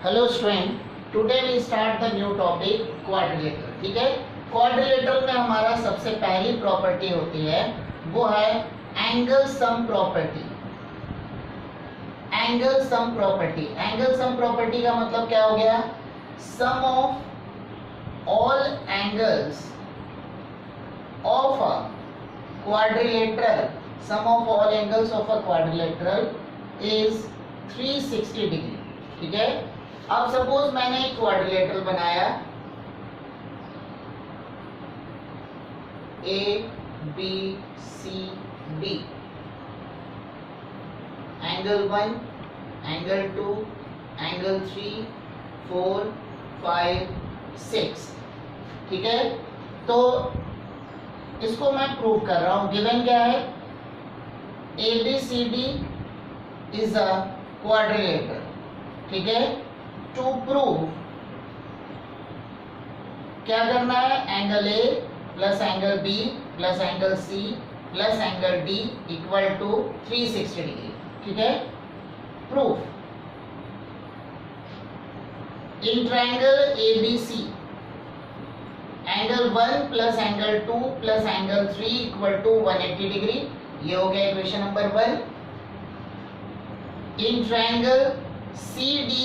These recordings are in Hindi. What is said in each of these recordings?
Hello student, today we start the new topic quadrilateral. ठीक है, क्वाड्रिलेटरल में हमारा सबसे पहली प्रॉपर्टी होती है वो है angle sum property. Angle sum property, angle sum property का मतलब क्या हो गया? Sum of all angles of a quadrilateral, sum of all angles of a quadrilateral is 360 degree. ठीक है, अब सपोज मैंने एक क्वाड्रिलेटरल बनाया A B C D, angle 1, angle 2, angle 3, 4, 5, 6। ठीक है, तो इसको मैं प्रूव कर रहा हूं। गिवन क्या है? A B C D is a quadrilateral. ठीक है, टू प्रूव क्या करना है? Angle A plus angle B plus angle C plus angle D equal to 360 degree. ठीक है, proof in triangle A B C angle 1 plus angle 2 plus angle 3 equal to 180 degree. ये हो गया equation number 1। In triangle C D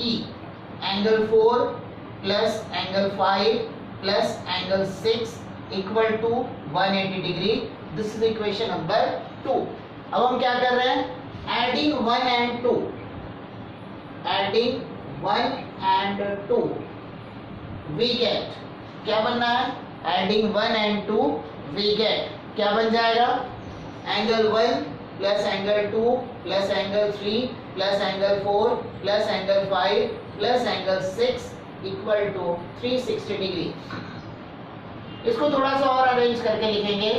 E angle 4 plus angle 5 plus angle 6 equal to 180 degree. This is equation number 2। अब हम क्या कर रहे हैं? Adding 1 and 2, adding 1 and 2 we get, क्या बनना है? एडिंग 1 एंड 2 वी गेट, क्या बन जाएगा? Angle 1 plus angle 2 plus angle 3 plus angle 4 plus angle 5 plus angle 6 equal to 360 degree. इसको थोड़ा सा और अरेंज करके लिखेंगे।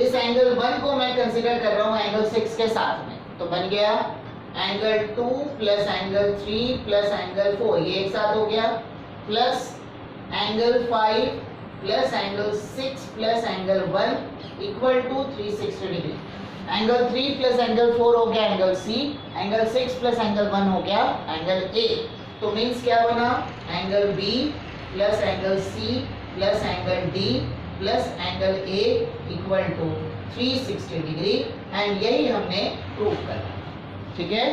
इस एंगल 1 को मैं कंसीडर कर रहा हूं एंगल 6 के साथ में, तो बन गया angle 2 plus angle 3 plus angle 4, ये एक साथ हो गया, plus angle 5 plus angle 6 plus angle 1 equal to 360 degree. Angle 3 plus angle 4 हो गया angle C, angle 6 plus angle 1 हो गया एंगल ए। तो मीन्स क्या बना? Angle B plus angle C plus angle D plus angle A equal to 360 degree. And यही हमने प्रूव करना। ठीक है,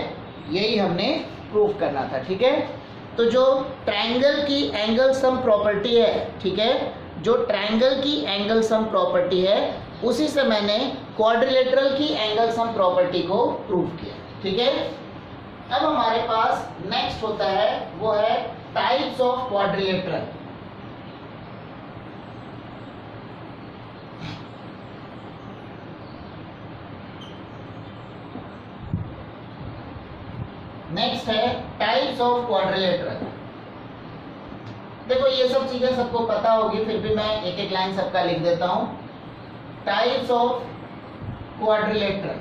यही हमने प्रूव करना था। ठीक है, तो जो ट्रायंगल की एंगल सम प्रॉपर्टी है, ठीक है, जो ट्रायंगल की एंगल सम प्रॉपर्टी है उसी से मैंने क्वाड्रिलेटरल की एंगल सम प्रॉपर्टी को प्रूव किया। ठीक है, अब हमारे पास नेक्स्ट होता है वो है टाइप्स ऑफ क्वाड्रिलेटरल। नेक्स्ट है टाइप्स ऑफ क्वाड्रिलेटरल। देखो ये सब चीजें सबको पता होगी, फिर भी मैं एक एक लाइन सबका लिख देता हूं। टाइप्स ऑफ क्वाड्रिलेटरल,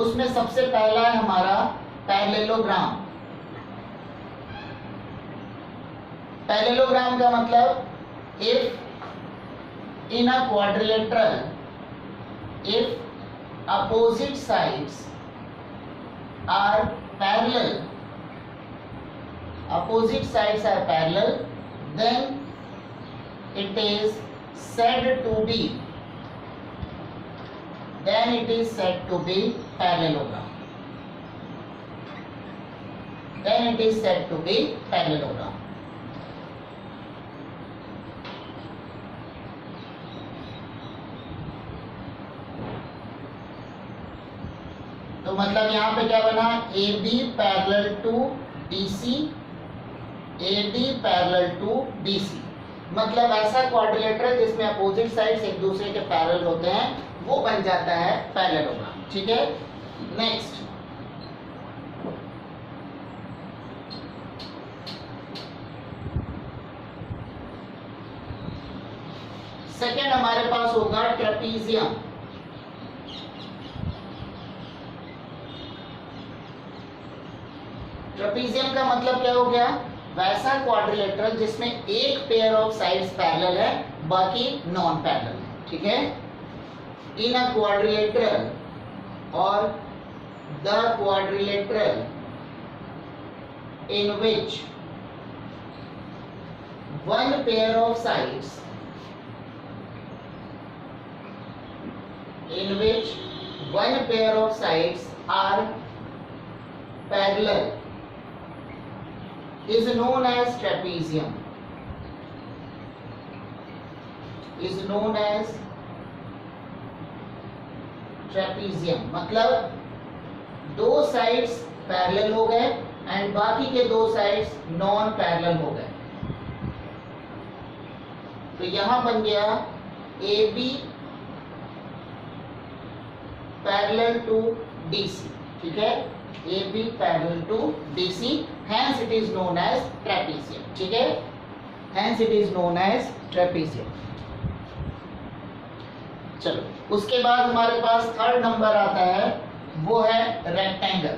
उसमें सबसे पहला है हमारा पैरेललोग्राम। पैरेललोग्राम का मतलब if in a quadrilateral if opposite sides are parallel, opposite sides are parallel, then it is said to be parallelogram. Then it is said to be parallelogram. तो मतलब यहाँ पे क्या बना? A B parallel to D C, A D parallel to D C, मतलब ऐसा क्वाड्रिलेटरल जिसमें अपोजिट साइड्स एक दूसरे के पैरेलल होते हैं वो बन जाता है पैरेललोग्राम। ठीक है, नेक्स्ट सेकेंड हमारे पास होगा ट्रेपीजियम। ट्रेपीजियम का मतलब क्या हो गया? वैसा क्वाड्रिलेटरल जिसमें एक पेयर ऑफ साइड्स पैरेलल है, बाकी नॉन पैरेलल है। ठीक है, in a quadrilateral or the quadrilateral in which one pair of sides are parallel is known as trapezium. मतलब दो साइड्स पैरेलल हो गए एंड बाकी के दो साइड्स नॉन पैरेलल हो गए। तो यहां बन गया A B parallel to D C. ठीक है, A B parallel to D C, hence it is known as trapezium. ठीक है, hence it is known as trapezium. चलो, उसके बाद हमारे पास थर्ड नंबर आता है, वो है rectangle.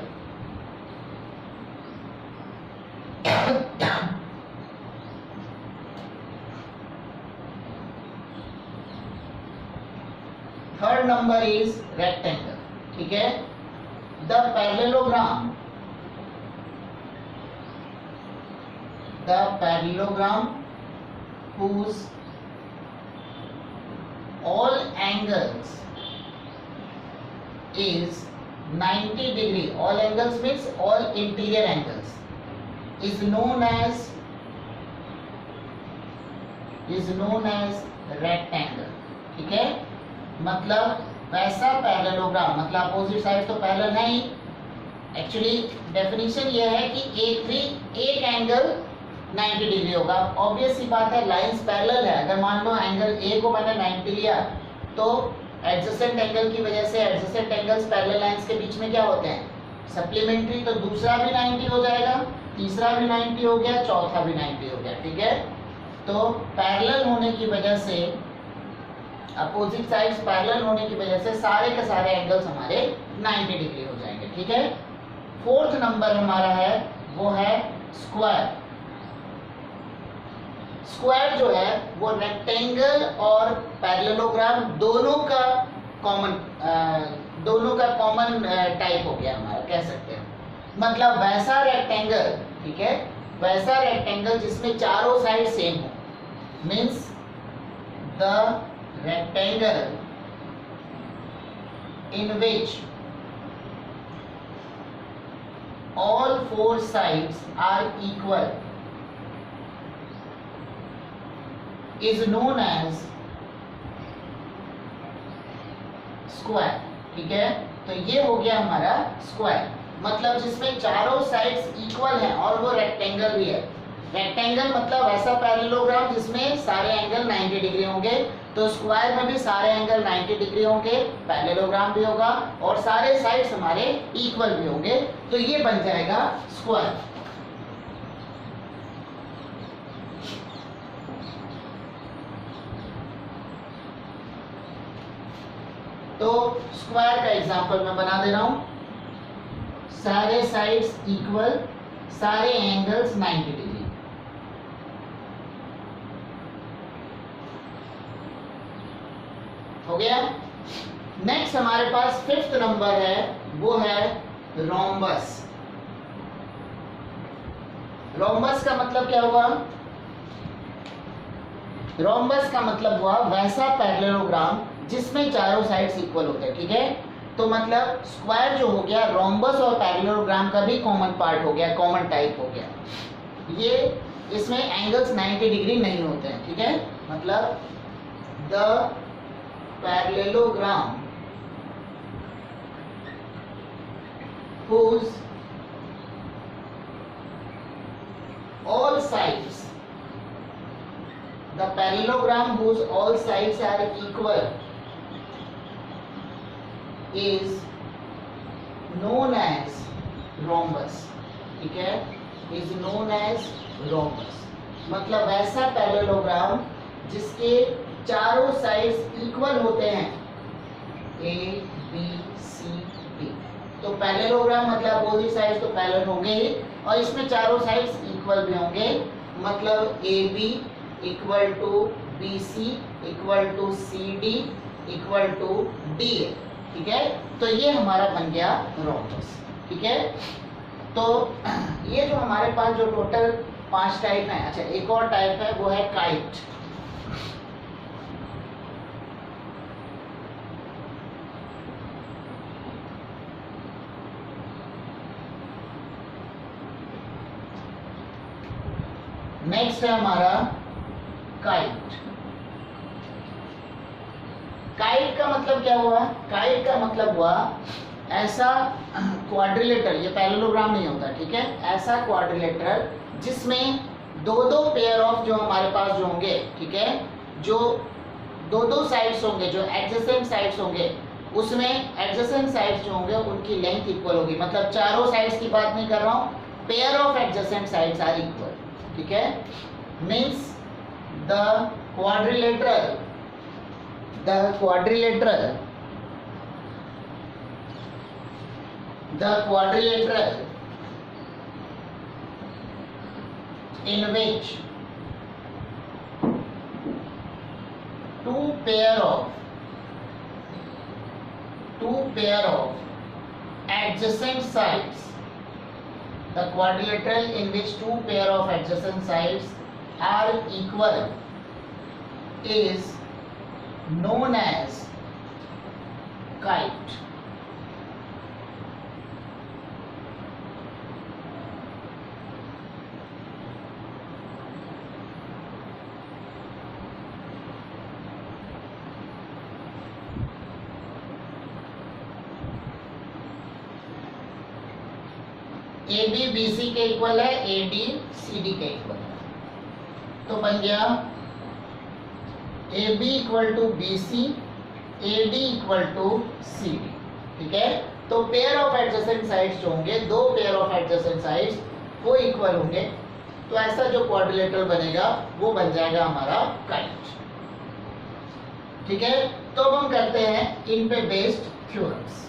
Third number is rectangle. ठीक है, the parallelogram whose all angles is 90 degree, all angles means all interior angles, is known as rectangle। ठीक है, मतलब वैसा पैरेललोग्राम, मतलब अपोजिट साइड तो पैरेलल है ही। एक्चुअली डेफिनेशन ये है कि एक एंगल 90 डिग्री होगा। ऑब्वियस सी बात है, लाइंस पैरेलल है। अगर मान लो एंगल ए को मैंने 90 लिया तो एडजेसेंट एंगल की वजह से एडजेसेंट एंगल्स पैरेलल लाइंस के बीच में क्या होते हैं, सप्लीमेंट्री। तो दूसरा भी 90 हो जाएगा, तीसरा भी 90 हो गया, चौथा भी 90 हो गया। ठीक है, तो पैरेलल होने की वजह से, अपोजिट साइड्स पैरेलल होने की वजह से सारे के सारे एंगल्स हमारे 90 डिग्री हो जाएंगे। ठीक है, फोर्थ नंबर हमारा है, वो है स्क्वायर। स्क्वायर जो है वो रेक्टेंगल और पैरेललोग्राम दोनों का कॉमन टाइप हो गया हमारा, कह सकते हैं। मतलब वैसा रेक्टेंगल, ठीक है, वैसा रेक्टेंगल जिसमें चारों साइड सेम हो, means the rectangle in which all four sides are equal is known as square। ठीक है, तो ये हो गया हमारा स्क्वायर, मतलब जिसमें चारों साइड्स इक्वल हैं और वो रेक्टेंगल भी है। रेक्टेंगल मतलब ऐसा पैरेललोग्राम जिसमें सारे एंगल 90 डिग्री होंगे। तो स्क्वायर में भी सारे एंगल 90 डिग्री होंगे, पैरेललोग्राम भी होगा और सारे साइड्स हमारे इक्वल भी होंगे। तो ये बन जाएगा स्क्वायर। तो स्क्वायर का एग्जांपल मैं बना दे रहा हूं। सारे साइड्स इक्वल, सारे एंगल्स 90 डिग्री। हो गया। नेक्स्ट हमारे पास फिफ्थ नंबर है, वो है रोम्बस। रोम्बस का मतलब क्या हुआ? रोम्बस का मतलब हुआ वैसा पैरेललोग्राम जिसमें चारों साइड्स इक्वल होते हैं। ठीक है, तो मतलब स्क्वायर जो हो गया, रोम्बस और पैरेललोग्राम का भी कॉमन पार्ट हो गया, कॉमन टाइप हो गया। ये इसमें एंगल्स 90 डिग्री नहीं होते हैं। ठीक है, मतलब the parallelogram whose all sides are equal is known as rhombus। ठीक है, is known as rhombus, मतलब वैसा पैरेललोग्राम जिसके चारों साइड्स इक्वल होते हैं, ए बी सी डी। तो पैरेललोग्राम मतलब अपोजिट साइड्स तो पैरेलल होंगे ही और इसमें चारों साइड्स इक्वल भी होंगे, मतलब A B equal to B C equal to C D equal to D A. ठीक है, तो ये हमारा बन गया रोम्बस। ठीक है, तो ये जो हमारे पास जो टोटल 5 टाइप है। अच्छा, एक और टाइप है, वो है काइट। नेक्स्ट है हमारा काइट। काइट का मतलब क्या हुआ? काइट का मतलब हुआ ऐसा क्वाड्रिलेटरल, ये पैरेललोग्राम नहीं होता, ठीक है, ऐसा क्वाड्रिलेटरल जिसमें दो पेयर ऑफ जो हमारे पास जो होंगे, ठीक है, जो दो साइड्स होंगे, जो एडजेसेंट साइड्स होंगे, उसमें एडजेसेंट साइड्स जो होंगे उनकी लेंथ इक्वल होगी। मतलब चारों साइड्स की बात नहीं कर रहा हूँ, pair of adjacent sides are equal. ठीक है, means the quadrilateral in which two pair of adjacent sides, the quadrilateral in which two pair of adjacent sides are equal is known as kite. A B B C के इक्वल है, ए डी सी डी के इक्वल है, तो बन गया A B equal to B C, A D equal to C D. ठीक है, तो पेयर ऑफ एडजेसेंट साइड्स जो होंगे, दो पेयर ऑफ एडजेसेंट साइड्स वो इक्वल होंगे, तो ऐसा जो क्वाड्रिलेटरल बनेगा वो बन जाएगा हमारा काइट। ठीक है, तो अब हम करते हैं इन पे बेस्ड थ्योरम्स।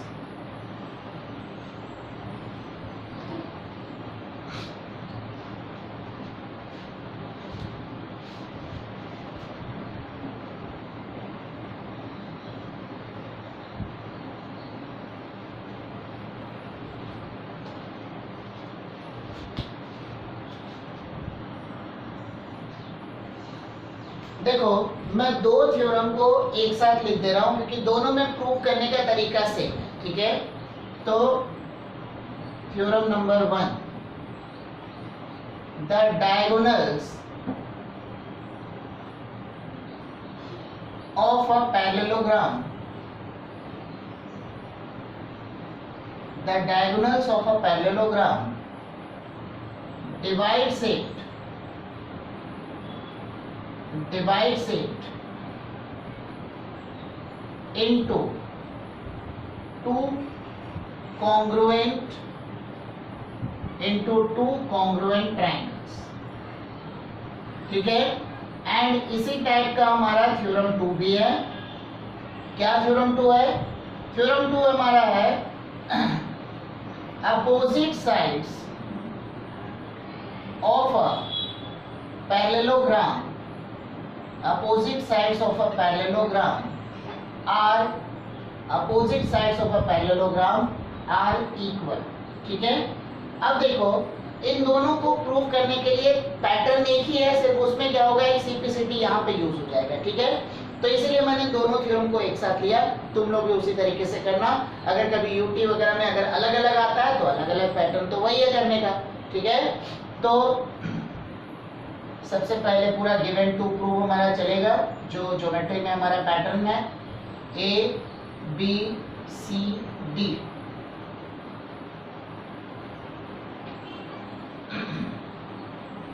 देखो, मैं दो थ्योरम को एक साथ लिख दे रहा हूं क्योंकि दोनों में प्रूव करने का तरीका सेम है। ठीक है, तो theorem number 1, the diagonals of a parallelogram, divides it into two congruent triangles। ठीक है, एंड इसी टाइप का हमारा थ्योरम 2 भी है। क्या थ्योरम 2 है? थ्योरम 2 हमारा है opposite sides of a parallelogram are equal। ठीक है, अब देखो, इन दोनों को प्रूव करने के लिए पैटर्न एक ही है, सिर्फ उसमें क्या होगा, एक सीपीसीटी यहाँ पे यूज हो जाएगा। ठीक है, तो इसलिए मैंने दोनों थ्योरम को एक साथ लिया। तुम लोग भी उसी तरीके से करना। अगर कभी यूटी वगैरह में अगर अलग अलग आता है तो अलग अलग पैटर्न तो वही है करने का। ठीक है, तो सबसे पहले पूरा गिवन टू प्रूव हमारा चलेगा, जो ज्योमेट्री में हमारा पैटर्न है ए बी सी डी।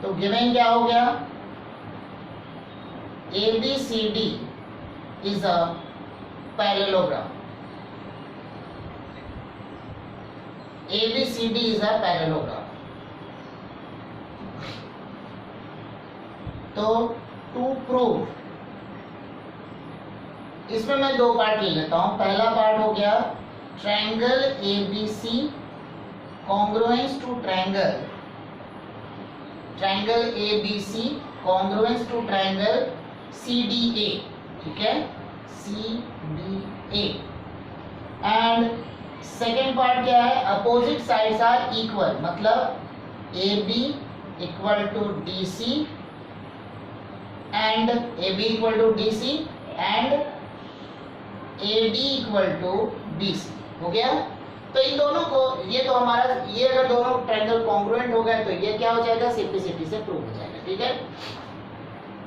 तो गिवन क्या हो गया, A B C D is a parallelogram. ABCD is a parallelogram। तो टू प्रूव, इसमें मैं दो पार्ट ले लेता हूं। पहला पार्ट हो गया triangle ABC congruence to triangle ABC congruence to triangle CDA। ठीक है, CDA। एंड सेकेंड पार्ट क्या है, अपोजिट साइड्स आर इक्वल, मतलब A B equal to D C and A B equal to D C and A D equal to B C. हो गया। तो इन दोनों को, ये तो हमारा, ये अगर दोनों ट्रायंगल कॉन्ग्रुएंट हो गए तो ये क्या हो जाएगा, सिंप्लिसिटी से प्रूव हो जाएगा। ठीक है,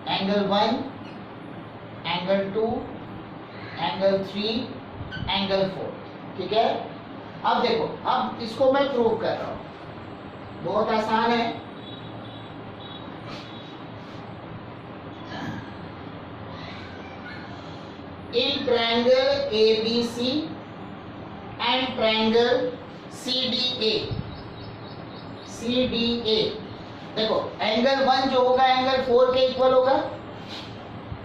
एंगल 1, एंगल 2, एंगल 3, एंगल 4। ठीक है, अब देखो, अब इसको मैं प्रूव कर रहा हूं, बहुत आसान है। इन triangle ABC and triangle CDA, देखो एंगल 1 जो होगा एंगल 4 के इक्वल होगा,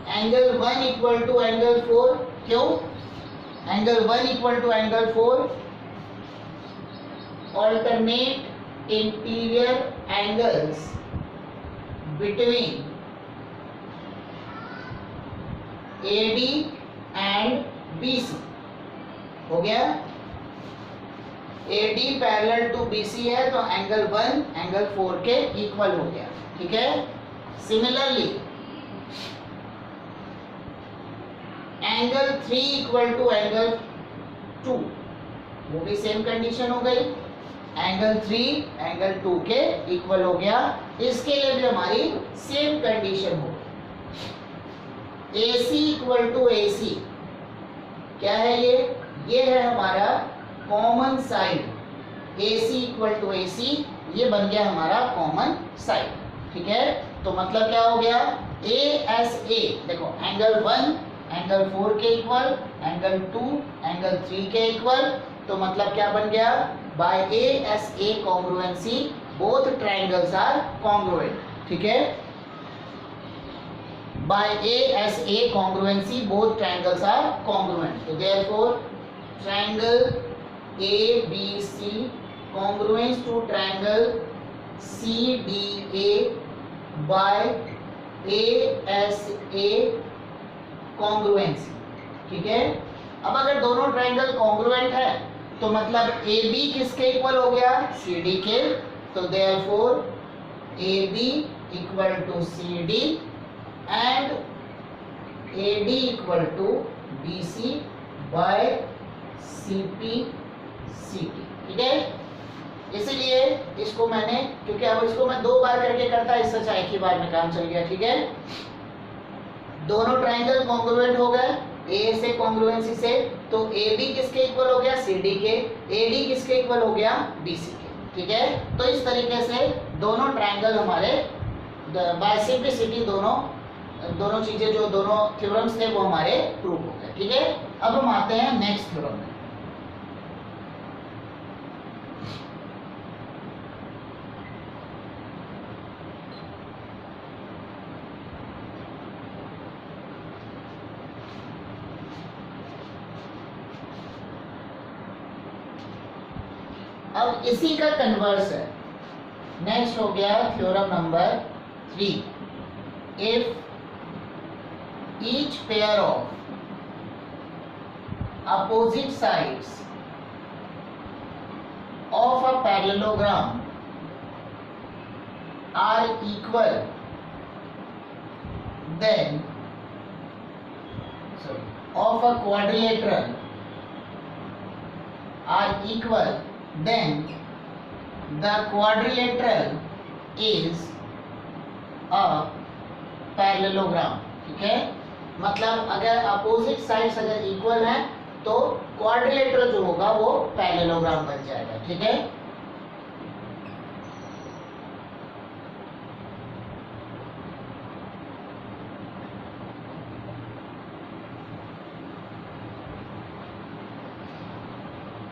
एंगल 1 इक्वल टू एंगल 4। क्यों? Angle 1 equal to angle 4 alternate interior angles between AD and BC। हो गया, AD पैरेलल टू BC है तो एंगल 1 एंगल 4 के इक्वल हो गया। ठीक है, similarly angle 3 equal to angle 2, वो भी सेम कंडीशन हो गई, एंगल 3 एंगल 2 के इक्वल हो गया। इसके लिए भी हमारी सेम कंडीशन हो गई। AC इक्वल टू AC क्या है, ये है हमारा common side. AC equal to AC ये बन गया हमारा कॉमन साइड। ठीक है, तो मतलब क्या हो गया, ASA, देखो एंगल 1 एंगल 4 के इक्वल, एंगल 2 एंगल 3 के इक्वल, तो मतलब क्या बन गया, by ASA congruency both triangles are congruent. ठीक है, by ASA congruency both triangles are congruent, so therefore triangle ABC congruent to triangle CDA by ASA congruency। ठीक है, अब अगर दोनों ट्रायंगल कॉन्ग्रुएंट है तो मतलब AB किसके इक्वल हो गया, CD के, तो therefore AB equal to CD and AD equal to BC by CP CT। ठीक है, इसीलिए इसको मैंने, क्योंकि अब इसको मैं 2 बार करके करता, इससे अच्छा एक ही बार में काम चल गया। ठीक है, दोनों ट्रायंगल कॉन्ग्रुएंट हो गए A से कॉन्ग्रुएंसी से, तो AB किसके इक्वल हो गया, CD के, AD किसके इक्वल हो गया, BC के। ठीक है, तो इस तरीके से दोनों ट्रायंगल हमारे बाय सिंप्लिसिटी दोनों चीजें, जो दोनों थ्योरम्स थे वो हमारे प्रूव हो गए। ठीक है, अब हम आते हैं नेक्स्ट थ्योरम में। अब इसी का कन्वर्स है, नेक्स्ट हो गया theorem number 3। If each pair of opposite sides of a parallelogram are equal, then of a quadrilateral are equal, then the quadrilateral is a parallelogram। ठीक है, मतलब अगर अपोजिट साइड्स अगर इक्वल हैं तो क्वाड्रिलेटरल जो होगा वो पैरेललोग्राम बन जाएगा। ठीक है,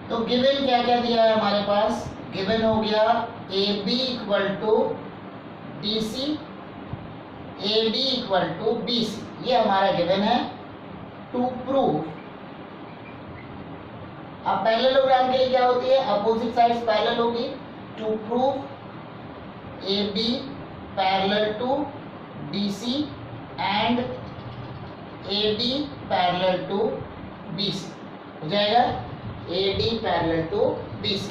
तो गिवन क्या क्या दिया है हमारे पास, गिवन हो गया AB equal to DC, AD equal to BC, ये हमारा गिवन है। टू प्रूव, अब पैरेललोग्राम के लिए क्या होती है, अपोजिट साइड्स पैरेलल होगी। To prove AB parallel to DC and AD parallel to BC हो जाएगा। AD parallel to BC।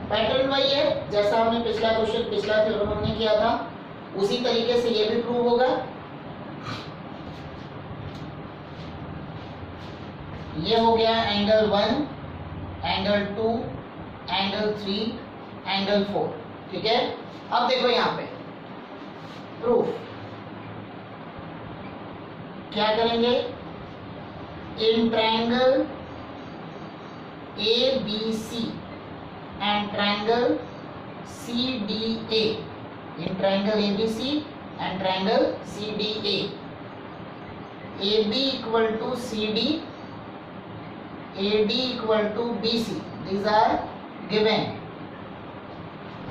Pattern वही है जैसा हमने पिछला क्वेश्चन, पिछला थ्योरम हमने किया था, उसी तरीके से ये भी प्रूव होगा। ये हो गया एंगल 1, एंगल 2, एंगल 3, एंगल 4। ठीक है, अब देखो यहाँ पे प्रूफ क्या करेंगे। इन triangle ABC and triangle CDA, in triangle ABC and triangle CDA, AB equal to CD, AD equal to BC, these are given,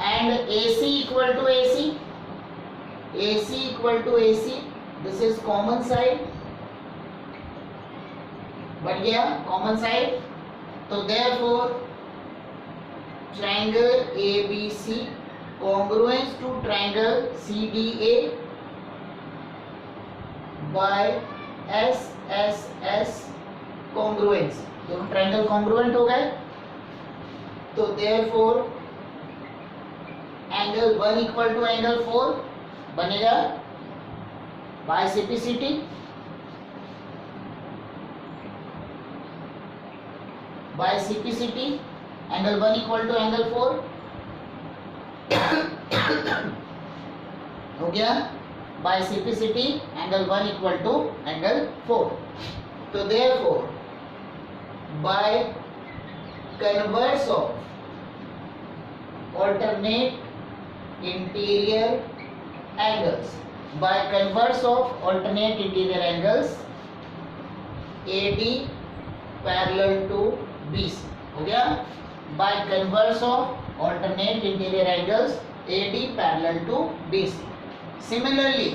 and AC equal to AC, AC equal to AC, this is common side, बढ़ गया common side, तो therefore triangle ABC congruent to triangle CDA by SSS congruence, दोनों ट्रायंगल कॉन्ग्रुएंट हो गए, तो therefore angle 1 equal to angle 4 बनेगा by CPCT, by CPCT angle 1 equal to angle 4 हो गया, by CPCT angle 1 equal to angle 4। तो therefore by converse of alternate interior angles, by converse of alternate interior angles, AD parallel to BC हो गया, by converse of alternate interior angles AD parallel to BC। Similarly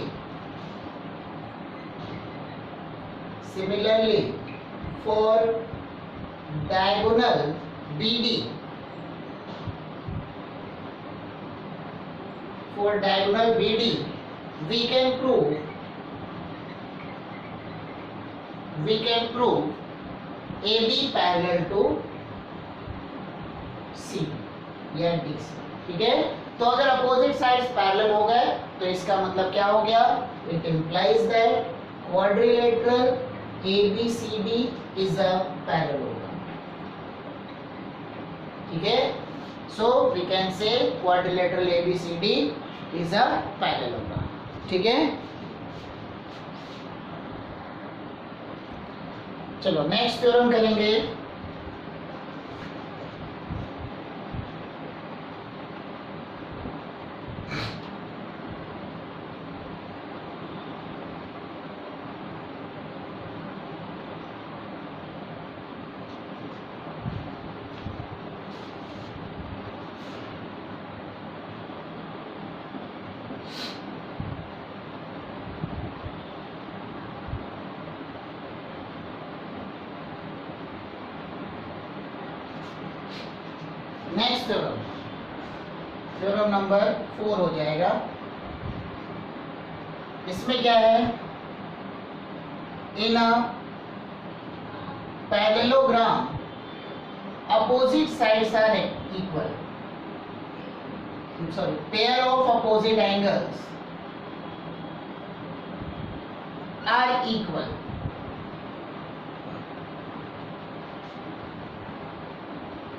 for diagonal BD, we can prove AB parallel to C या DC। ठीक है, तो अगर अपोजिट साइड्स पैरेलल हो गए तो इसका मतलब क्या हो गया, it implies that quadrilateral ABCD is a parallelogram. ठीक है, so we can say quadrilateral ABCD is a parallelogram. ठीक है, चलो नेक्स्ट थ्योरम करेंगे। नेक्स्ट थ्योरम नंबर 4 हो जाएगा। इसमें क्या है, in a parallelogram opposite sides are equal, sorry pair of opposite angles are equal.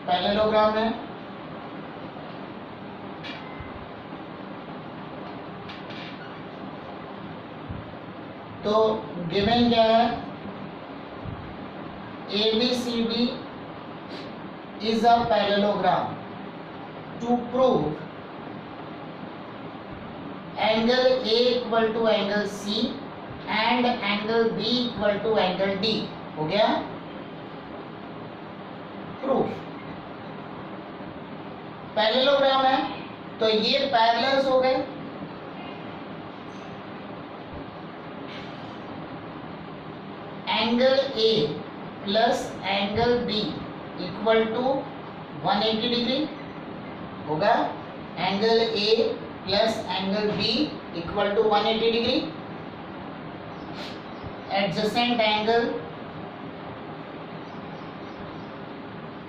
Parallelogram है तो गिवन क्या है, ABCD is a parallelogram to prove angle A equal to angle C and angle B equal to angle D। हो गया प्रूफ। पैरेललोग्राम है तो ये पैरेलल्स हो गए, angle A plus angle B equal to 180 degree होगा, angle A plus angle B equal to 180 degree, adjacent angle,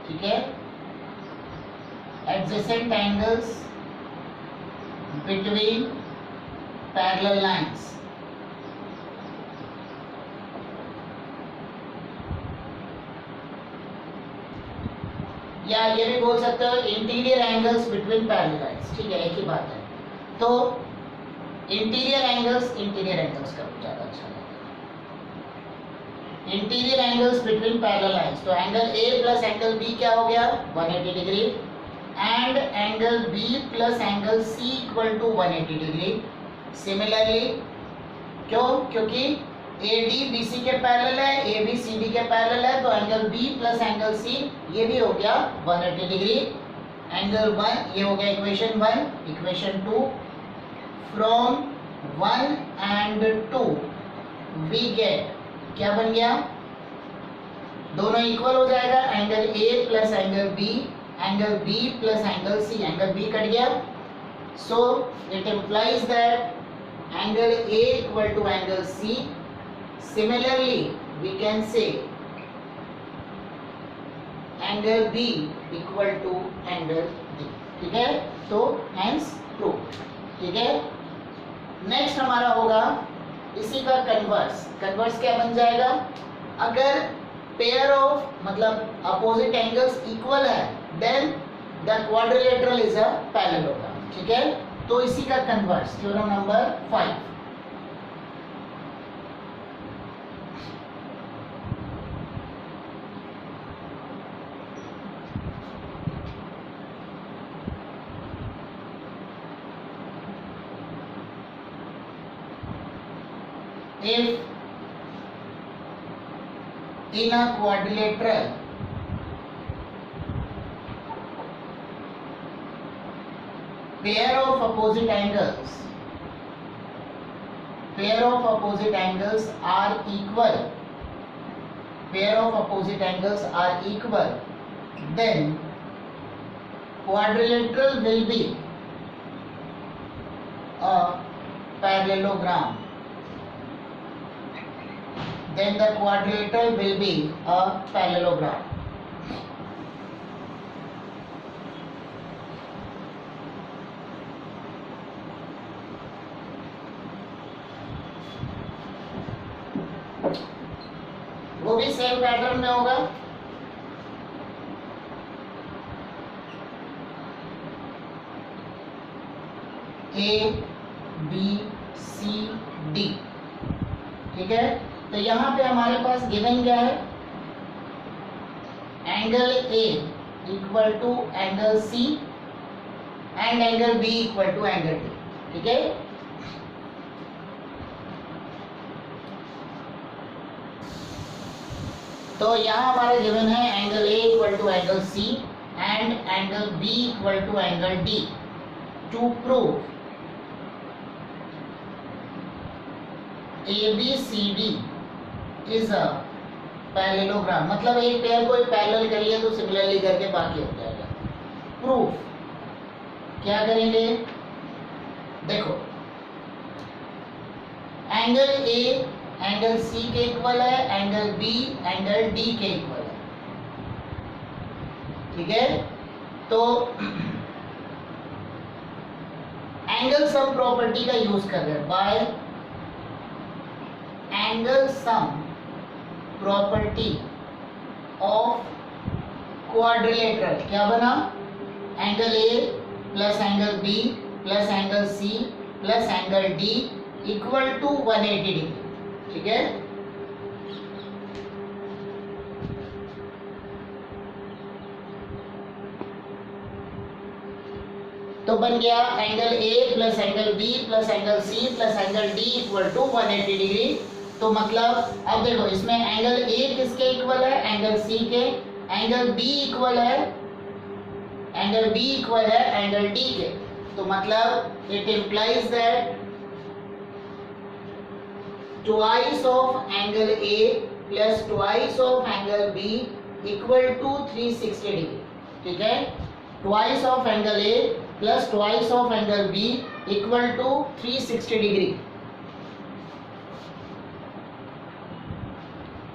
ठीक है, adjacent angles between parallel lines. या ये भी बोल सकते हो interior angles between parallel lines, ठीक है, एक ही बात है। तो इंटीरियर एंगल्स का ज्यादा अच्छा लगता है। Interior angles between parallel lines, तो angle A plus angle B क्या हो गया 180 degree, and angle B plus angle C equal to 180 degree. Similarly क्यों? क्योंकि AD BC के पैरेलल है, AB CD के पैरेलल है, तो angle B plus angle C ये भी हो गया 180 डिग्री। एंगल 1 ये हो गया equation 1। Equation 2, from 1 and 2 we get, क्या बन गया, दोनों इक्वल हो जाएगा, angle A plus angle B, angle B plus angle C, angle B cut गया। So it implies that angle A equal to angle C। Similarly, we can say angle B equal to angle D, ठीक है, तो hence proof, ठीक है। नेक्स्ट हमारा होगा इसी का कन्वर्स। कन्वर्स क्या बन जाएगा, अगर पेयर ऑफ मतलब अपोजिट एंगल्स इक्वल है then the quadrilateral is a parallelogram, ठीक है। तो इसी का converse, theorem number 5। If in a quadrilateral pair of opposite angles are equal, then quadrilateral will be a parallelogram. Then the quadrilateral will be a parallelogram. वो भी सेम पैटर्न में होगा। A, B, C, D, ठीक है। तो यहाँ पे हमारे पास गिवन क्या है, angle A equal to angle C and angle B equal to angle D, ठीक है। तो यहाँ हमारे गिवन है angle A equal to angle C and angle B equal to angle D। To prove ABCD is a parallelogram, मतलब एक पेयर को पैरेलल कर लिया तो सिमिलरली करके बाकी हो जाएगा। प्रूफ क्या करेंगे, देखो एंगल A एंगल C के इक्वल है, एंगल B एंगल D के इक्वल है, ठीक है। तो एंगल सम प्रॉपर्टी का यूज कर रहे हैं, by angle sum property of quadrilateral, क्या बना, angle A plus angle B plus angle C plus angle D equal to 180 degree, ठीक है। तो बन गया angle A plus angle B plus angle C plus angle D equal to 180 degree. तो मतलब अब देखो इसमें एंगल A किसके इक्वल है, एंगल C के, एंगल B इक्वल है एंगल D के। तो मतलब it implies that twice of angle A plus twice of angle B equal to 360 degree, ठीक है। Twice of angle A plus twice of angle B equal to 360 degree.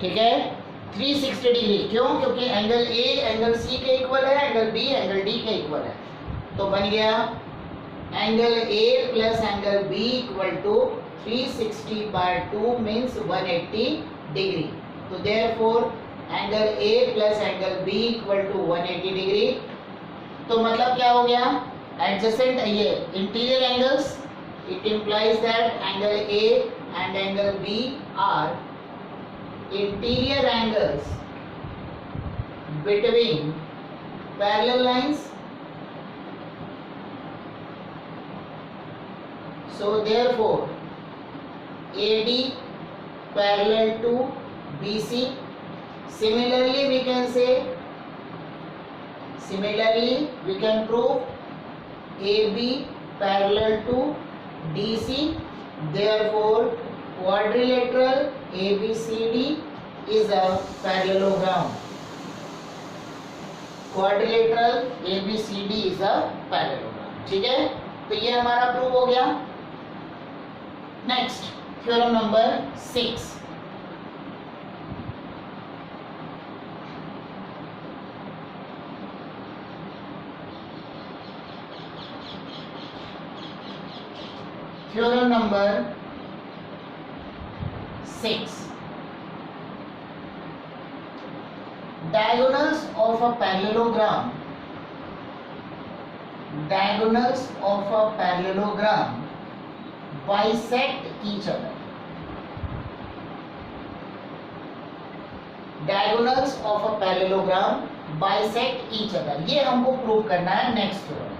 ठीक है, 360 डिग्री। क्यों? क्योंकि एंगल ए एंगल सी के इक्वल है, एंगल बी एंगल डी के इक्वल है। तो बन गया angle A plus angle B equal to 360/2 means 180 degree. तो therefore angle A plus angle B equal to 180 degree. तो मतलब क्या हो गया? एडजेसेंट ये interior angles, it implies that angle A and angle B are interior angles between parallel lines. So therefore AD parallel to BC. Similarly we can prove AB parallel to DC. Therefore quadrilateral ABCD is a parallelogram. Quadrilateral ABCD is a parallelogram. ठीक है, तो ये हमारा प्रूव हो गया। Next theorem number 6। Theorem number 6। Diagonals of a parallelogram bisect each other. Diagonals of a parallelogram bisect each other. ये हमको प्रूव करना है next theorem.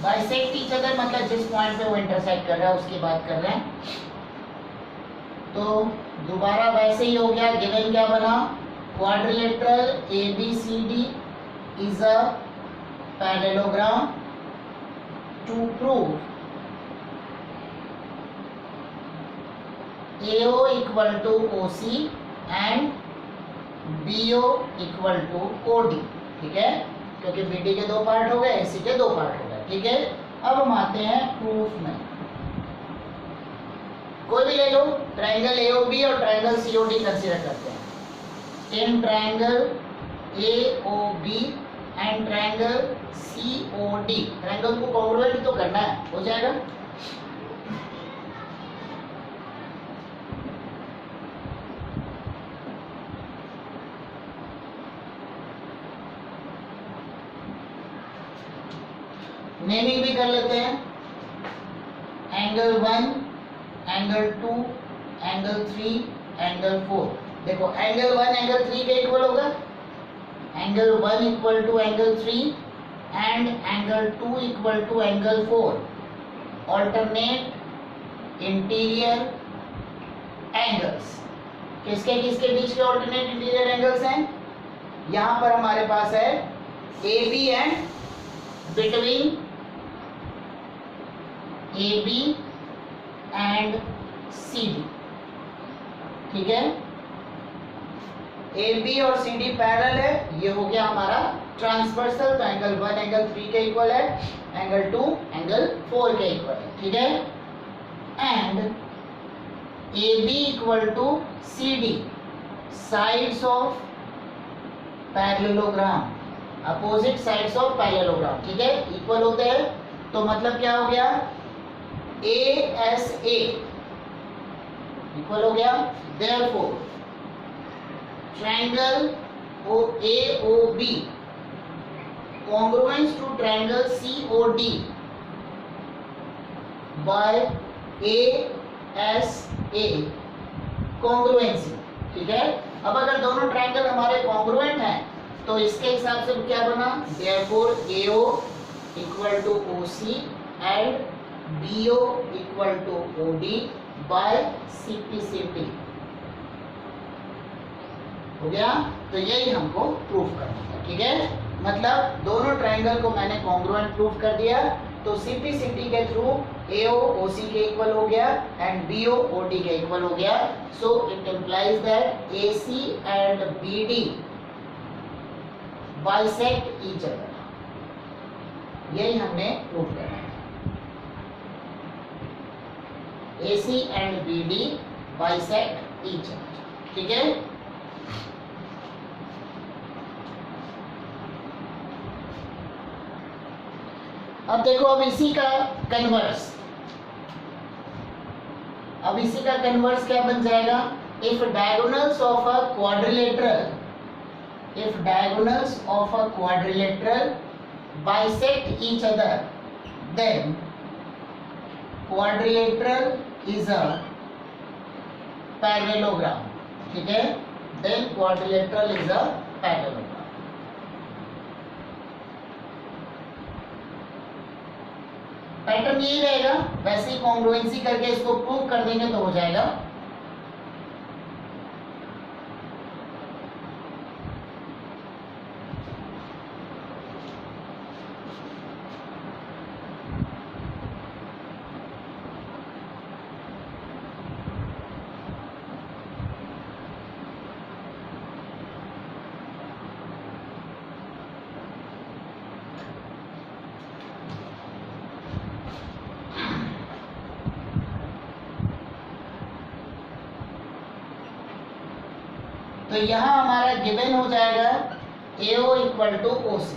Bisect each other मतलब जिस पॉइंट पे वो इंटरसेक्ट कर रहा है उसकी बात कर रहे हैं। तो दोबारा वैसे ही हो गया। गिवन क्या बना? Quadrilateral ABCD is a parallelogram to prove AO equal to OC and BO equal to OD। ठीक है, क्योंकि BD के दो पार्ट हो गए, AC के दो पार्ट हो गए। ठीक है, अब हम आते हैं प्रूफ में। कोई भी ले लो, ट्रायंगल AOB और ट्रायंगल COD कंसीडर करते हैं। इन triangle AOB and triangle COD, triangle को कॉन्ग्रुएंट तो करना है, हो जाएगा। नेमिंग भी कर लेते हैं। Angle 1, angle 2, angle 3, angle 4। देखो एंगल 1 एंगल 3 के इक्वल होगा, angle 1 equal to angle 3 and angle 2 equal to angle 4। Alternate interior angles. किसके किसके बीच के ऑल्टरनेट इंटीरियर एंगल्स हैं? यहां पर हमारे पास है AB and between AB and CD। ठीक है, AB और CD पैरेलल है, ये हो गया हमारा ट्रांसवर्सल। तो एंगल 1 एंगल 3 के इक्वल है, एंगल 2 एंगल 4 के इक्वल है। ठीक है, and AB equal to CD sides of parallelogram, opposite sides of parallelogram. ठीक है, इक्वल होते हैं। तो मतलब क्या हो गया? ASA इक्वल हो गया। Therefore triangle AOB congruence to triangle COD by ASA congruency। ठीक है, अब अगर दोनों ट्रायंगल हमारे कॉन्ग्रुएंट हैं तो इसके हिसाब से क्या बना? therefore AO equal to OC and BO equal to OD by CPCT। हो गया। तो यही हमको प्रूफ करना है। ठीक है, मतलब दोनों ट्रायंगल को मैंने कॉन्ग्रुएंट प्रूफ कर दिया। तो CPCT के थ्रू AO OC के इक्वल हो गया एंड BO OD के इक्वल हो गया. So it implies that AC and BD bisect each other. यही हमने प्रूव करना है. AC and BD bisect each other. ठीक है. अब देखो, अब इसी का कन्वर्स क्या बन जाएगा? If diagonals of a quadrilateral bisect each other, then quadrilateral is a parallelogram. ठीक है. Then quadrilateral is a parallelogram. Pattern यही रहेगा. वैसे ही कॉन्ग्रुएंसी करके इसको प्रूव कर देंगे तो हो जाएगा. तो यहां हमारा गिवन हो जाएगा AO इक्वल टू OC.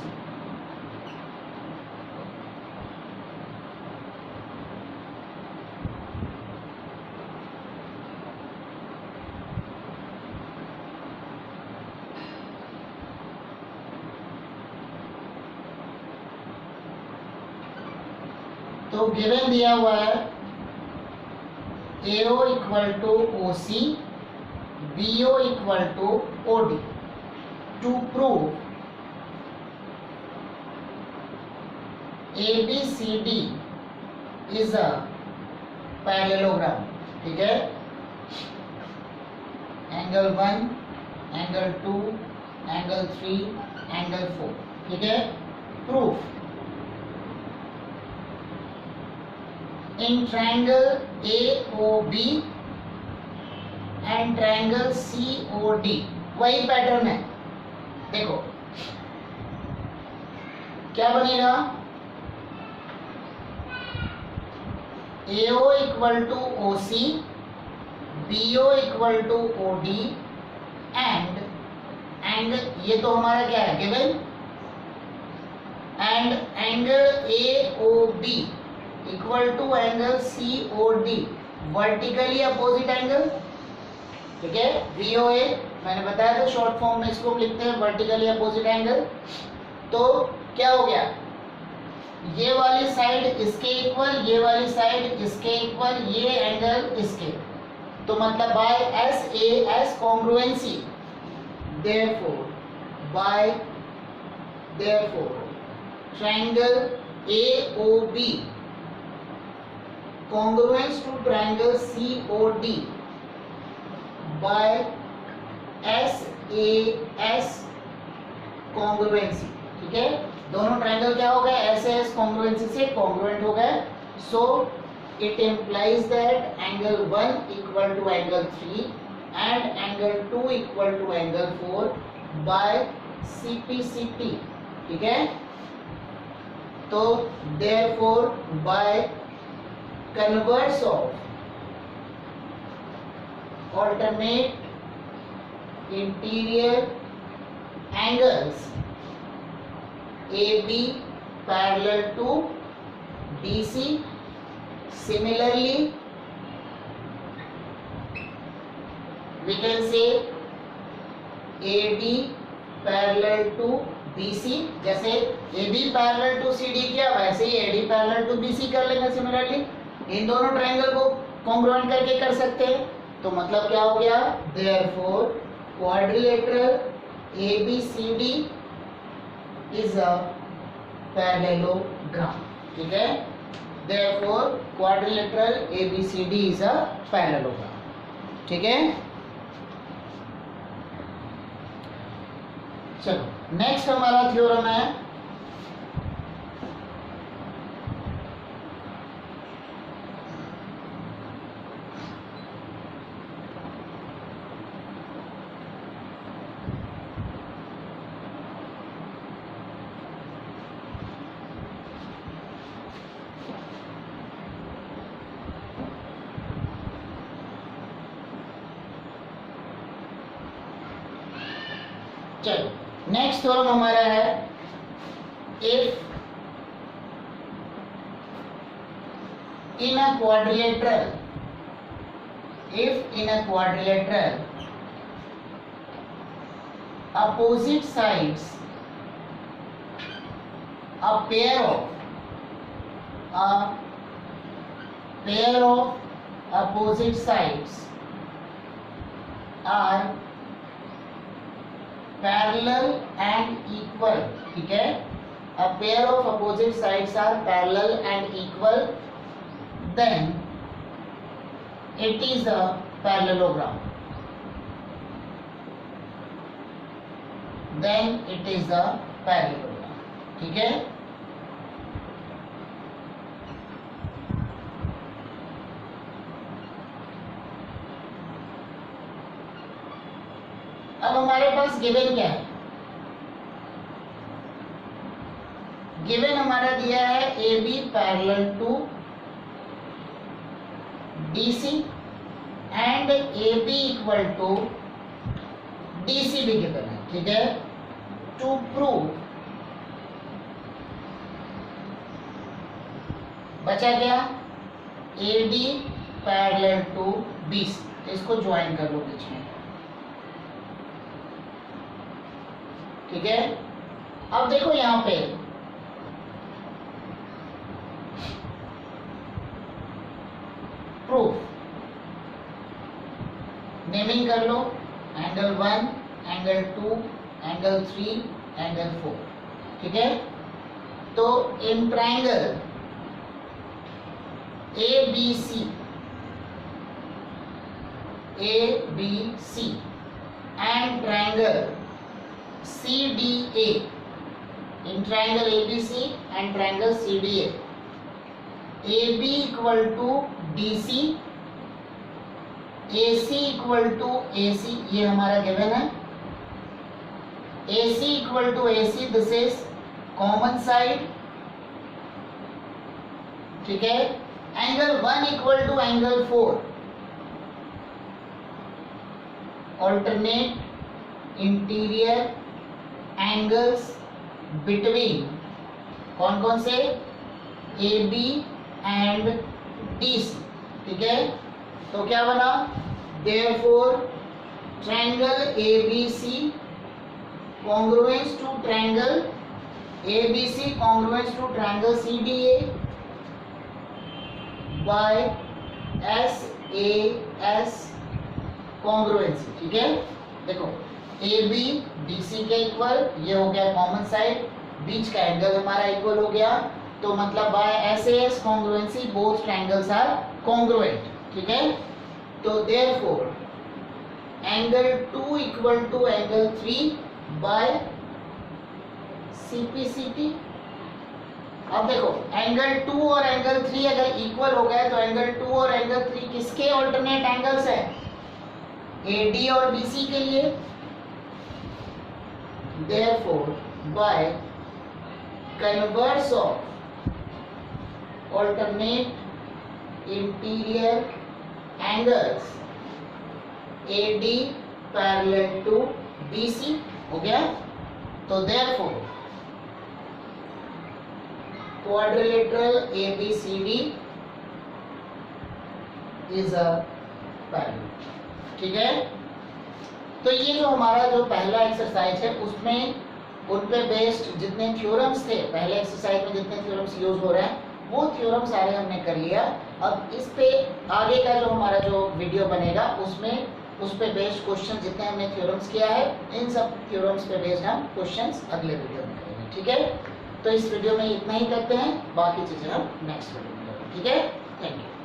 तो गिवन दिया हुआ है AO equal to OC, BO equal to OD. To prove ABCD is a parallelogram. ठीक है. Angle 1, angle 2, angle 3, angle 4. ठीक है. Proof in triangle AOB and triangle COD. वही पैटर्न है. देखो क्या बनेगा? AO equal to OC, BO equal to OD and ये तो हमारा क्या है given, and angle AOB equal to angle COD, vertically opposite angle. ठीक है. VOA मैंने बताया था शॉर्ट फॉर्म में इसको लिखते हैं वर्टिकली अपोजिट एंगल. तो क्या हो गया? ये वाली साइड इसके इक्वल, ये वाली साइड इसके इक्वल, ये एंगल इसके. तो मतलब by SAS congruency, therefore triangle AOB congruence to triangle COD by SAS congruency. ठीक है. दोनों ट्रायंगल क्या हो गए? SAS कॉन्ग्रुएंसी से कॉन्ग्रुएंट हो गए. So it implies that angle 1 equal to angle 3 and angle 2 equal to angle 4 by CPCT. ठीक है. तो therefore by converse of alternate interior angles AB parallel to BC, similarly we can say AD parallel to BC. जैसे AB parallel to CD किया वैसे ही AD parallel to BC कर लेंगे. सिमिलरली इन दोनों ट्रायंगल को कॉन्ग्रुएंट करके कर सकते हैं. तो मतलब क्या हो गया? therefore quadrilateral ABCD is a parallelogram. ठीक है. therefore quadrilateral ABCD is a parallelogram. ठीक है. चलो नेक्स्ट हमारा थ्योरम है चलो नेक्स्ट थ्योरम हमारा है if in a quadrilateral opposite sides a pair of opposite sides are parallel and equal, ठीक है, a pair of opposite sides are parallel and equal, then it is a parallelogram. ठीक है। अब हमारे पास गिवन क्या है? गिवन हमारा दिया है A B parallel to DC and A B equal to DC भी गिवन है, ठीक है। टू प्रूव बचा क्या? AD पैरेलल टू BC, इसको ज्वाइन कर लो बीच में, ठीक है। अब देखो यहां पे प्रूफ नेमिंग कर लो, एंगल 1, एंगल 2, एंगल 3, एंगल 4, ठीक है। तो in triangle ABC and triangle CDA, in triangle ABC and triangle CDA, AB equal to DC, AC equal to AC, ये हमारा गिवन है। AC equal to AC, this is common side, ठीक है। Angle 1 equal to angle 4, alternate interior angles between कौन कौन से? AB एंड DC, ठीक है। तो क्या बना? Therefore triangle ABC congruence to triangle ABC congruence to triangle CDA by SAS congruency, ठीक है। देखो AB DC के इक्वल, ये हो गया कॉमन साइड, बीच का एंगल हमारा इक्वल हो गया, तो मतलब by SAS congruency both triangles are congruent, ठीक है। तो therefore angle 2 equal to angle 3 by CPCT। अब देखो एंगल 2 और एंगल 3 अगर इक्वल हो गए तो एंगल 2 और एंगल 3 किसके ऑल्टरनेट एंगल्स है? AD और BC के लिए। Therefore by converse of alternate interior angles AD parallel to BC हो गया। तो therefore quadrilateral ABCD is a parallel, ठीक है। तो ये जो हमारा जो पहला एक्सरसाइज है उसमें उन पे बेस्ड जितने थ्योरम्स थे, पहले एक्सरसाइज में जितने थ्योरम्स यूज हो रहे हैं वो थ्योरम सारे हमने कर लिया। अब इस पे आगे का जो हमारा जो वीडियो बनेगा उसमें उस पे बेस्ड क्वेश्चन जितने हमने थ्योरम्स किया है, इन सब थ्योरम्स पे बेस्ड हम क्वेश्चंस अगले वीडियो में करेंगे, ठीक है। तो इस वीडियो में इतना ही करते हैं, बाकी चीजें हम नेक्स्ट वीडियो में करेंगे, ठीक है। Thank you.